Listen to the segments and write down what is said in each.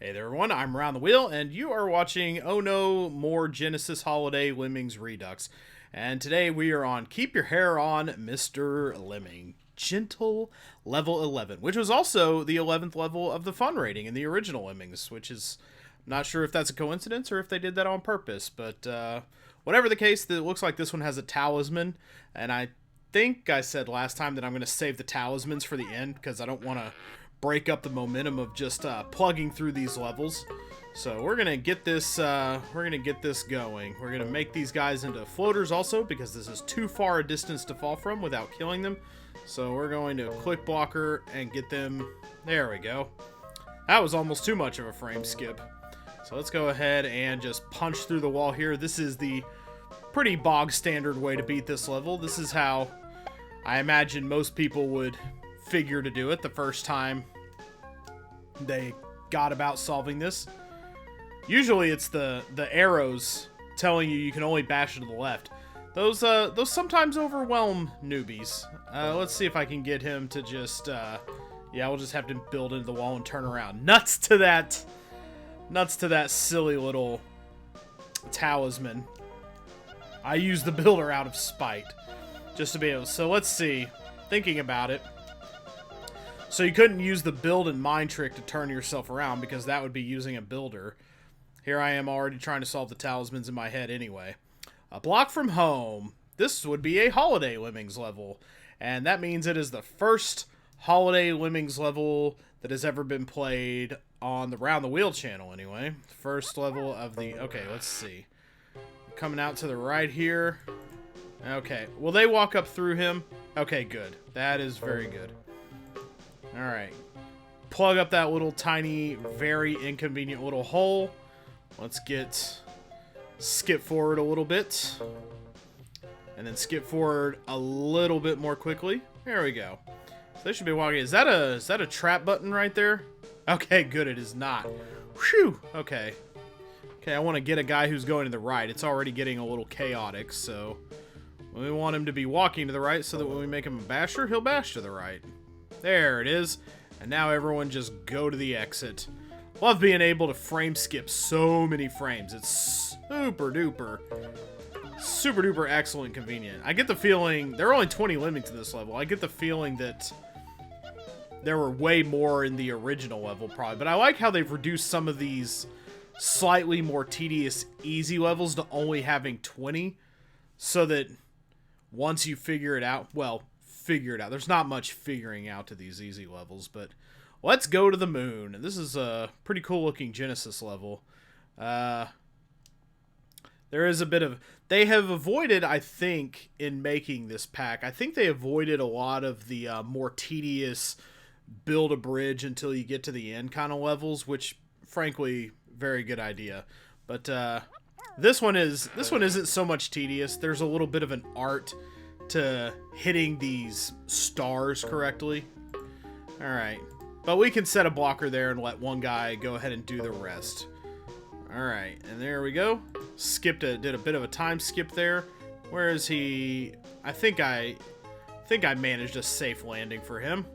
Hey there everyone, I'm Around the Wheel, and you are watching Oh No More Genesis Holiday Lemmings Redux. And today we are on Keep Your Hair On, Mr. Lemming. Gentle level 11, which was also the 11th level of the fun rating in the original Lemmings, which is, I'm not sure if that's a coincidence or if they did that on purpose, but whatever the case, it looks like this one has a talisman, and I think I said last time that I'm going to save the talismans for the end because I don't want to break up the momentum of just plugging through these levels. So we're gonna get this going. We're gonna make these guys into floaters also because this is too far a distance to fall from without killing them. So we're going to click blocker and get them. There we go. That was almost too much of a frame skip. So let's go ahead and just punch through the wall here. This is the pretty bog standard way to beat this level. This is how I imagine most people would figure to do it the first time they got about solving this. Usually it's the arrows telling you can only bash it to the left. Those sometimes overwhelm newbies. Let's see if I can get him to just yeah, we'll just have to build into the wall and turn around. Nuts to that silly little talisman. I use the builder out of spite just to be able. So let's see, thinking about it. So you couldn't use the build and mind trick to turn yourself around because that would be using a builder. Here I am already trying to solve the talismans in my head anyway. A block from home. This would be a Holiday Lemmings level. And that means it is the first Holiday Lemmings level that has ever been played on the Round the Wheel channel anyway. First level of the... Okay, let's see. Coming out to the right here. Okay, will they walk up through him? Okay, good. That is very good. Alright. Plug up that little tiny, very inconvenient little hole. Let's skip forward a little bit. And then skip forward a little bit more quickly. There we go. So they should be walking. Is that a trap button right there? Okay, good. It is not. Whew. Okay. Okay, I want to get a guy who's going to the right. It's already getting a little chaotic, so we want him to be walking to the right so that when we make him a basher, he'll bash to the right. There it is. And now everyone just go to the exit. Love being able to frame skip so many frames. It's super duper excellent convenient. I get the feeling, there are only 20 Lemmings in this level. I get the feeling that there were way more in the original level probably. But I like how they've reduced some of these slightly more tedious easy levels to only having 20. So that once you figure it out, well, figure it out. There's not much figuring out to these easy levels, but let's go to the moon. This is a pretty cool looking Genesis level. There is a bit of... They have avoided, I think, in making this pack, I think they avoided a lot of the more tedious build a bridge until you get to the end kind of levels, which, frankly, very good idea. But this one isn't so much tedious. There's a little bit of an art to hitting these stars correctly. Alright. But we can set a blocker there and let one guy go ahead and do the rest. Alright, and there we go. Did a bit of a time skip there. Where is he? I think I managed a safe landing for him.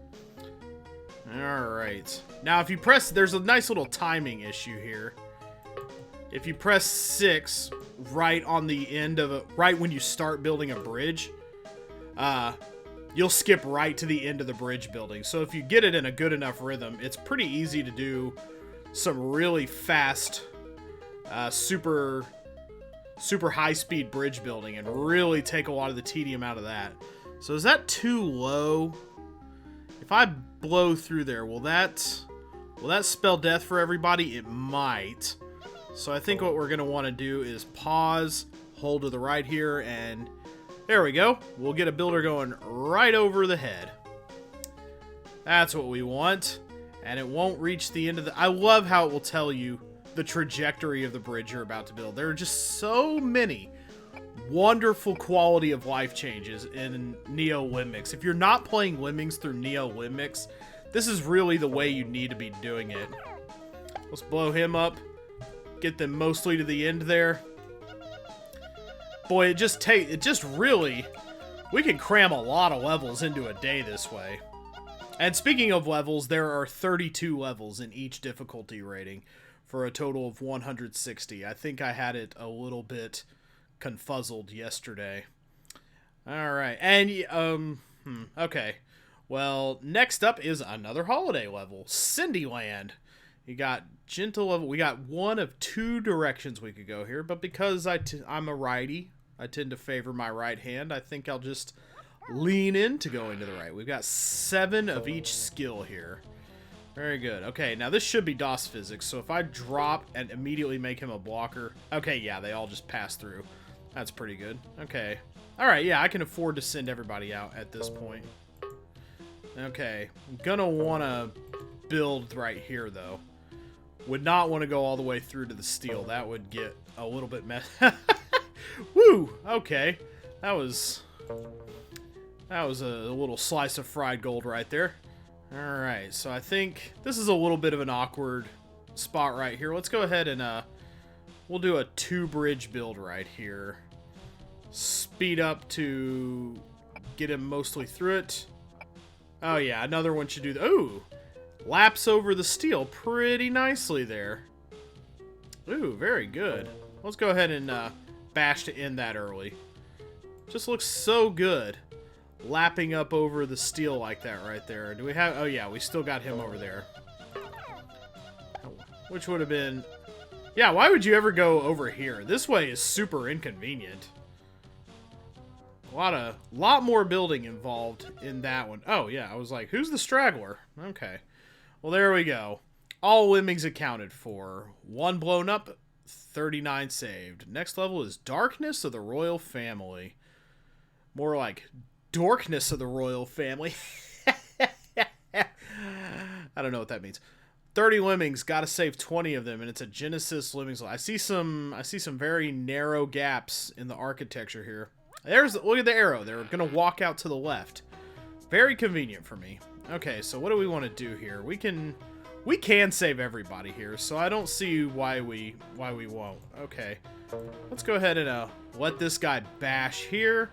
Alright. Now if you press, there's a nice little timing issue here. If you press 6 right on the end of right when you start building a bridge, you'll skip right to the end of the bridge building. So if you get it in a good enough rhythm, it's pretty easy to do some really fast, super high-speed bridge building and really take a lot of the tedium out of that. So is that too low? If I blow through there, will that spell death for everybody? It might. So I think what we're going to want to do is pause, hold to the right here, and... There we go. We'll get a builder going right over the head. That's what we want. And it won't reach the end of the... I love how it will tell you the trajectory of the bridge you're about to build. There are just so many wonderful quality of life changes in Neo Lemmings. If you're not playing Lemmings through Neo Lemmings, this is really the way you need to be doing it. Let's blow him up. Get them mostly to the end there. Boy, it just really, we can cram a lot of levels into a day this way. And speaking of levels, there are 32 levels in each difficulty rating for a total of 160. I think I had it a little bit confuzzled yesterday. All right. And, okay. Well, next up is another holiday level, Cindyland. You got gentle level. We got one of two directions we could go here, but because I'm a righty, I tend to favor my right hand. I think I'll just lean into going to the right. We've got 7 of each skill here. Very good. Okay, now this should be DOS physics, so if I drop and immediately make him a blocker... Okay, yeah, they all just pass through. That's pretty good. Okay. Alright, yeah, I can afford to send everybody out at this point. Okay, I'm gonna want to build right here, though. Would not want to go all the way through to the steel. That would get a little bit Woo! Okay. That was a little slice of fried gold right there. Alright, so I think this is a little bit of an awkward spot right here. Let's go ahead and we'll do a 2-bridge build right here. Speed up to get him mostly through it. Oh yeah, another one should do the... Ooh! Laps over the steel pretty nicely there. Ooh, very good. Let's go ahead and bash to end that early. Just looks so good. Lapping up over the steel like that right there. Do we have... Oh yeah, we still got him over there. Which would have been... Yeah, why would you ever go over here? This way is super inconvenient. A lot more building involved in that one. Oh yeah, I was like, who's the straggler? Okay. Well, there we go. All lemmings accounted for. 1 blown up, 39 saved. Next level is Darkness of the Royal Family. More like Dorkness of the Royal Family. I don't know what that means. 30 lemmings, gotta save 20 of them, and it's a Genesis lemmings. I see some very narrow gaps in the architecture here. Look at the arrow. They're gonna walk out to the left. Very convenient for me. Okay, so what do we want to do here? We can save everybody here, so I don't see why we won't. Okay, let's go ahead and let this guy bash here,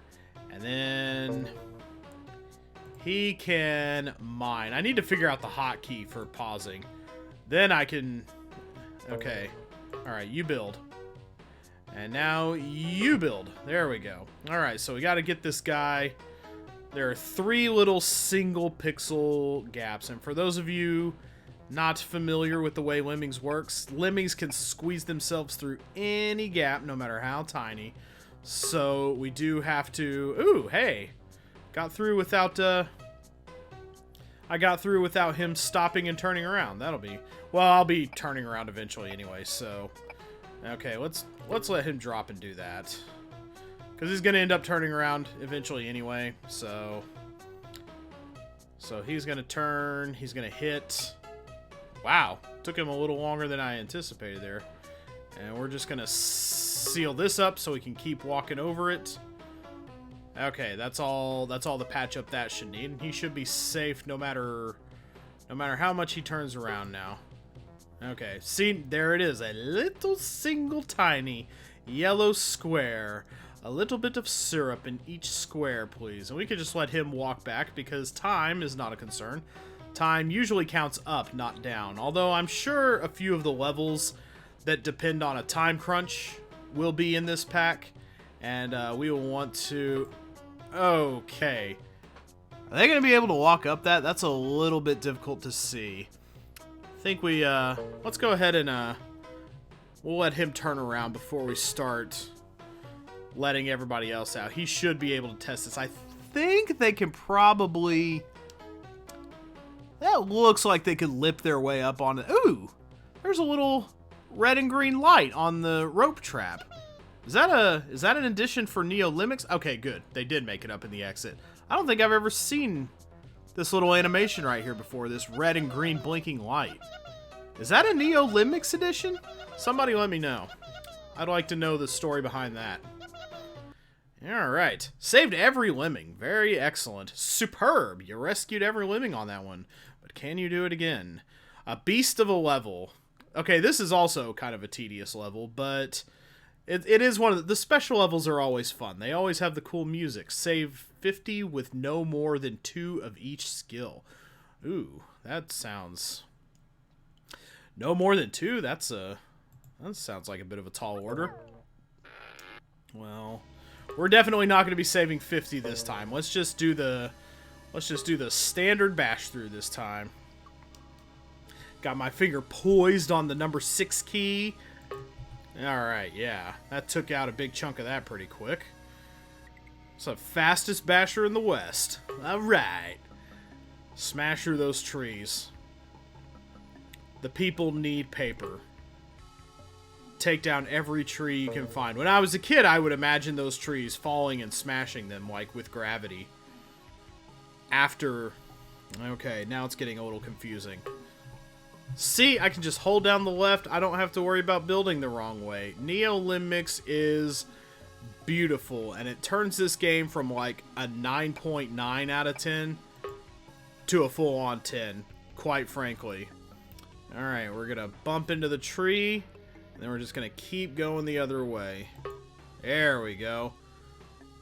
and then he can mine. I need to figure out the hotkey for pausing. Then I can... Okay, all right, you build. And now you build. There we go. All right, so we got to get this guy. There are 3 little single pixel gaps. And for those of you not familiar with the way Lemmings works, Lemmings can squeeze themselves through any gap, no matter how tiny. So we do have to... Ooh, hey. Got through without... I got through without him stopping and turning around. That'll be... Well, I'll be turning around eventually anyway, so... Okay, let's let him drop and do that. Because he's going to end up turning around eventually anyway, so... So he's going to turn, he's going to hit. Wow, took him a little longer than I anticipated there. And we're just going to seal this up so we can keep walking over it. Okay, that's all the patch up that should need. And he should be safe no matter how much he turns around now. Okay, see, there it is. A little single tiny yellow square. A little bit of syrup in each square, please. And we could just let him walk back because time is not a concern. Time usually counts up, not down. Although I'm sure a few of the levels that depend on a time crunch will be in this pack. And we will want to... Okay. Are they going to be able to walk up that? That's a little bit difficult to see. I think we, let's go ahead and, we'll let him turn around before we start letting everybody else out. He should be able to test this. I think they can probably... That looks like they could lip their way up on it. Ooh! There's a little red and green light on the rope trap. Is that an addition for Neo Lemmings? Okay, good. They did make it up in the exit. I don't think I've ever seen this little animation right here before, this red and green blinking light. Is that a Neo Lemmings edition? Somebody let me know. I'd like to know the story behind that. Alright. Saved every lemming. Very excellent. Superb. You rescued every lemming on that one. But can you do it again? A beast of a level. Okay, this is also kind of a tedious level, but it is one of the special levels are always fun. They always have the cool music. Save 50 with no more than 2 of each skill. Ooh, that sounds... No more than 2? That sounds like a bit of a tall order. Well, we're definitely not going to be saving 50 this time. Let's just do the standard bash through this time. Got my finger poised on the number 6 key. Alright, yeah. That took out a big chunk of that pretty quick. It's the fastest basher in the West. Alright. Smash through those trees. The people need paper. Take down every tree you can find. When I was a kid, I would imagine those trees falling and smashing them, like, with gravity. After... Okay, now it's getting a little confusing. See, I can just hold down the left. I don't have to worry about building the wrong way. Neo Lemmix is beautiful, and it turns this game from, like, a 9.9 out of 10 to a full-on 10, quite frankly. Alright, we're gonna bump into the tree. And then we're just going to keep going the other way. There we go.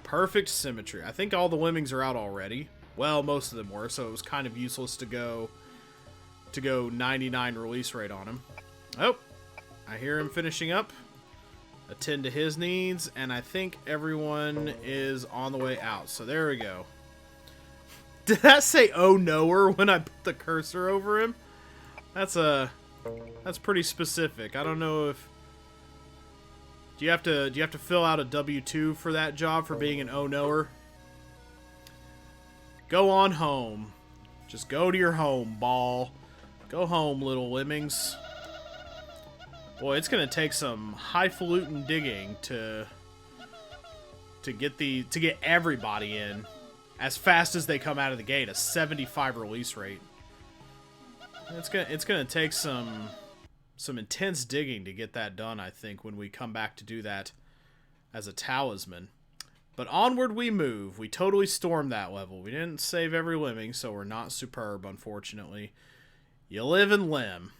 Perfect symmetry. I think all the lemmings are out already. Well, most of them were, so it was kind of useless to go 99 release rate on him. Oh, I hear him finishing up. Attend to his needs, and I think everyone is on the way out. So there we go. Did that say "oh no"er when I put the cursor over him? That's pretty specific. I don't know if... Do you have to fill out a W-2 for that job for being an oh no-er? Go on home. Just go to your home, ball. Go home, little lemmings. Boy, it's gonna take some highfalutin digging to get everybody in as fast as they come out of the gate. A 75 release rate. It's gonna take some intense digging to get that done, I think, when we come back to do that as a talisman. But onward we move. We totally stormed that level. We didn't save every lemming, so we're not superb, unfortunately. You live and lem,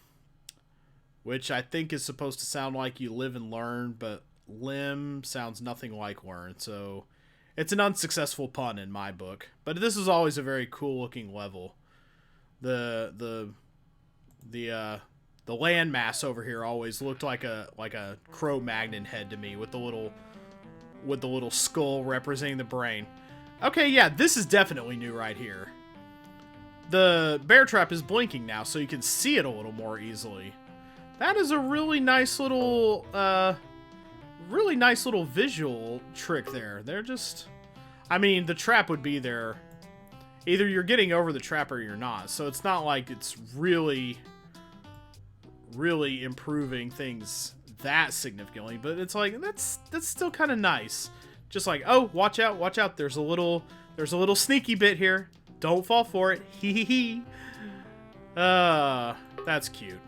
which I think is supposed to sound like you live and learn, but lem sounds nothing like learn, so it's an unsuccessful pun in my book. But this is always a very cool looking level. The landmass over here always looked like a Cro-Magnon head to me, with the little skull representing the brain. Okay, yeah, this is definitely new right here. The bear trap is blinking now, so you can see it a little more easily. That is a really nice little visual trick there. They're just... I mean, the trap would be there. Either you're getting over the trap or you're not. So it's not like it's really improving things that significantly. But it's like, that's still kind of nice. Just like, oh, watch out. There's a little sneaky bit here. Don't fall for it. Hee hee hee. That's cute.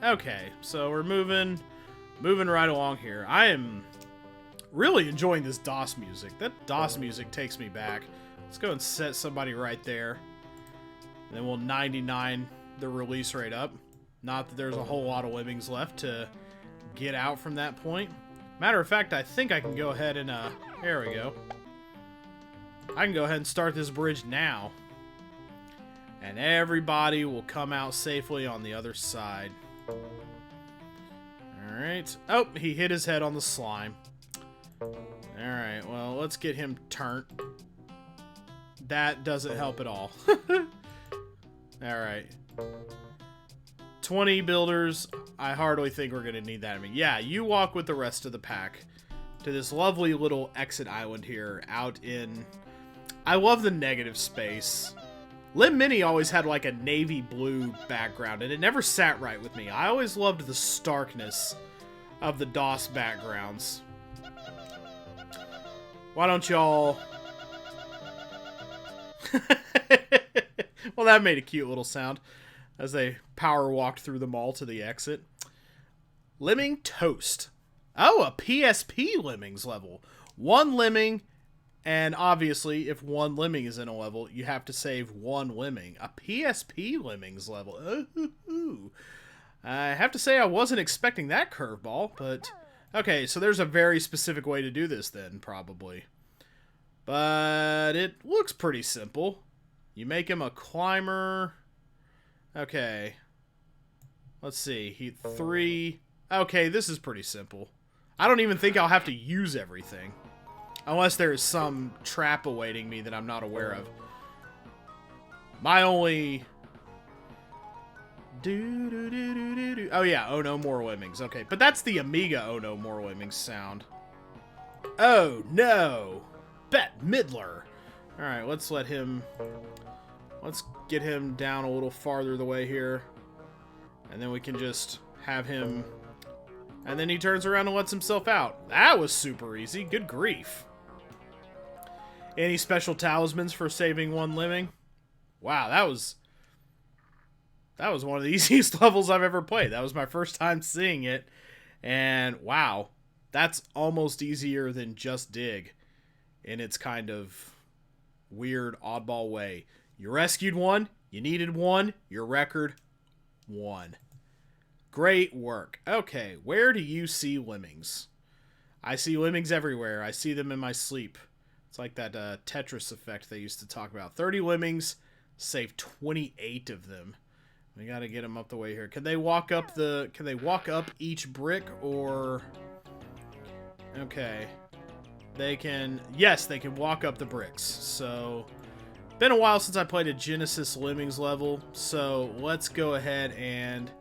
Okay, so we're moving right along here. I am really enjoying this DOS music. That DOS music takes me back. Let's go and set somebody right there. And then we'll 99 the release rate up. Not that there's a whole lot of lemmings left to get out from that point. Matter of fact, I think I can go ahead and, there we go. I can go ahead and start this bridge now. And everybody will come out safely on the other side. Alright. Oh, he hit his head on the slime. Alright, well, let's get him turned. That doesn't help at all. Alright. 20 builders. I hardly think we're going to need that. I mean, yeah, you walk with the rest of the pack to this lovely little exit island here out in... I love the negative space. Lim Mini always had like a navy blue background, and it never sat right with me. I always loved the starkness of the DOS backgrounds. Why don't y'all... Well, that made a cute little sound as they power walked through the mall to the exit. Lemming Toast. Oh, a PSP Lemmings level. One lemming, and obviously, if one lemming is in a level, you have to save one lemming. A PSP Lemmings level. Ooh. I have to say I wasn't expecting that curveball, but... Okay, so there's a very specific way to do this then, probably. But it looks pretty simple. You make him a climber. Okay. Let's see. 3. Okay, this is pretty simple. I don't even think I'll have to use everything. Unless there is some trap awaiting me that I'm not aware of. My only... Oh yeah, oh no more lemmings. Okay, but that's the Amiga oh no more lemmings sound. Oh no! Bette Midler! Alright, let's let him... Let's get him down a little farther the way here. And then we can just have him... And then he turns around and lets himself out. That was super easy. Good grief. Any special talismans for saving one lemming? Wow, that was one of the easiest levels I've ever played. That was my first time seeing it. And wow, that's almost easier than Just Dig in its kind of weird, oddball way. You rescued one, you needed one, your record, 1. Great work. Okay, where do you see lemmings? I see lemmings everywhere. I see them in my sleep. It's like that Tetris effect they used to talk about. 30 lemmings, save 28 of them. We gotta get them up the way here. Can they walk up each brick, or... Okay. They can... Yes, they can walk up the bricks. So... Been a while since I played a Genesis Lemmings level, so let's go ahead and...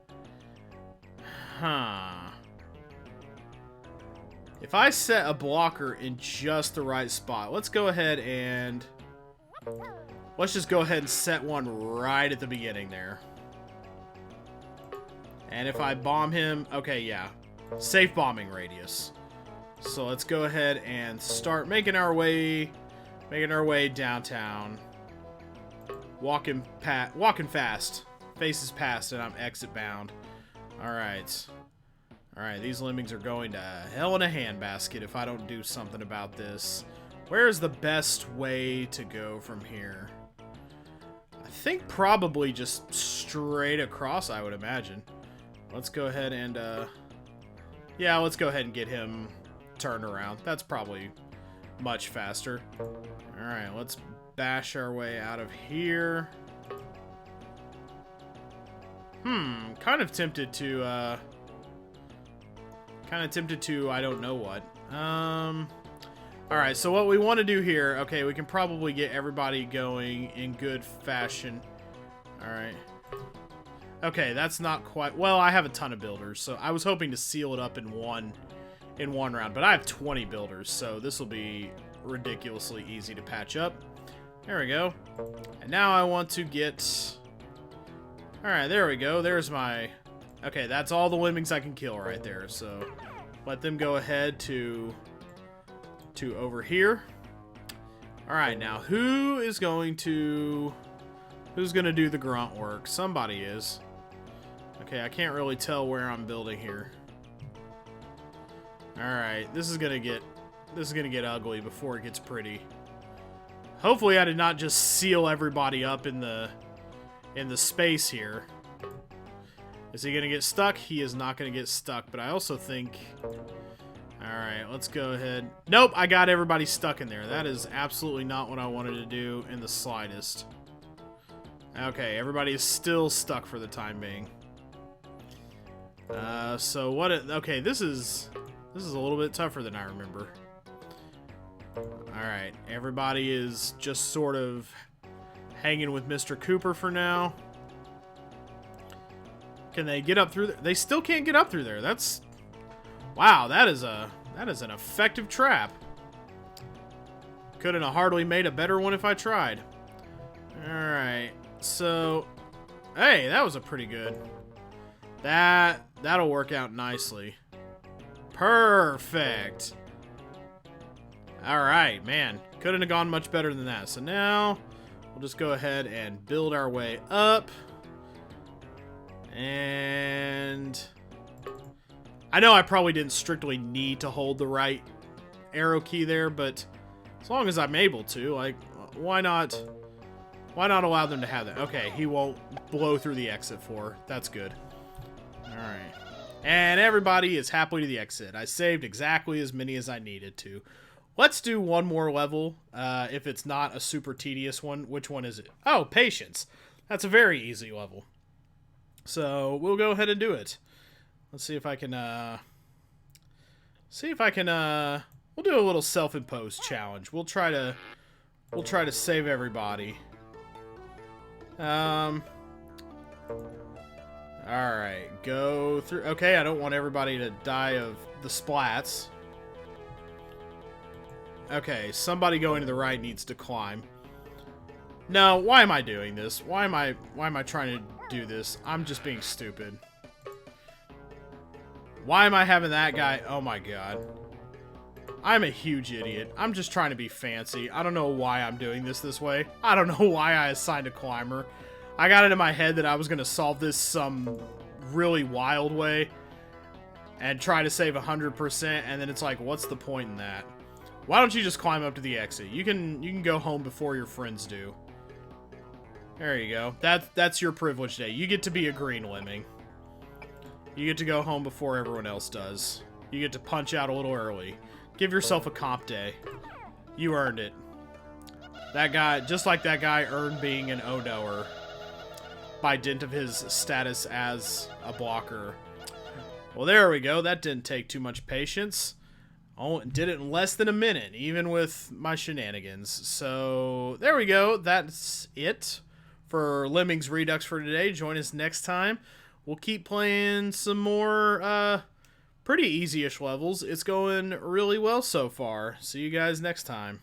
If I set a blocker in just the right spot, let's go ahead and... Let's just go ahead and set one right at the beginning there. And if I bomb him... Okay, yeah. Safe bombing radius. So let's go ahead and start making our way downtown. Walking fast. Faces past, and I'm exit bound. Alright. Alright, these lemmings are going to hell in a handbasket if I don't do something about this. Where is the best way to go from here? I think probably just straight across, I would imagine. Let's go ahead and, yeah, let's go ahead and get him turned around. That's probably much faster. Alright, let's bash our way out of here. Kind of tempted to, I don't know what. Alright, so what we want to do here, okay, we can probably get everybody going in good fashion. Alright. Okay, that's not quite... Well, I have a ton of builders, so I was hoping to seal it up in one round, but I have 20 builders, so this will be ridiculously easy to patch up. There we go. And now I want to get... Alright, there we go. There's my... Okay, that's all the lemmings I can kill right there, so let them go ahead to over here. Alright, now who's going to do the grunt work? Somebody is. Okay, I can't really tell where I'm building here. Alright, this is gonna get ugly before it gets pretty. Hopefully I did not just seal everybody up in the space here. Is he gonna get stuck? He is not gonna get stuck, but I also think... Alright, let's go ahead. Nope, I got everybody stuck in there. That is absolutely not what I wanted to do in the slightest. Okay, everybody is still stuck for the time being. So what... Okay, this is a little bit tougher than I remember. Alright, everybody is just sort of hanging with Mr. Cooper for now. Can they get up through there? They still can't get up through there. That's... Wow, that is an effective trap. Couldn't have hardly made a better one if I tried. Alright, so... Hey, that was a pretty good... That'll work out nicely. Perfect! Alright, man. Couldn't have gone much better than that. So now, we'll just go ahead and build our way up. And... I know I probably didn't strictly need to hold the right arrow key there, but as long as I'm able to, like, why not allow them to have that? Okay, he won't blow through the exit floor. That's good. Alright. And everybody is happily to the exit. I saved exactly as many as I needed to. Let's do one more level, if it's not a super tedious one. Which one is it? Oh, Patience. That's a very easy level. So we'll go ahead and do it. Let's see if I can, we'll do a little self-imposed challenge. We'll try to save everybody. Alright, go through. Okay, I don't want everybody to die of the splats. Okay, somebody going to the right needs to climb. No, why am I doing this? Why am I trying to do this? I'm just being stupid. Why am I having that guy? Oh my god. I'm a huge idiot. I'm just trying to be fancy. I don't know why I'm doing this way. I don't know why I assigned a climber. I got it in my head that I was going to solve this some really wild way and try to save 100%, and then it's like, what's the point in that? Why don't you just climb up to the exit? You can go home before your friends do. There you go. That's your privilege day. You get to be a green lemming. You get to go home before everyone else does. You get to punch out a little early. Give yourself a comp day. You earned it. That guy, just like that guy earned being an O-knower by dint of his status as a blocker. Well, there we go. That didn't take too much patience. Oh, did it in less than a minute, even with my shenanigans. So, there we go. That's it for Lemmings Redux for today. Join us next time. We'll keep playing some more, pretty easy-ish levels. It's going really well so far. See you guys next time.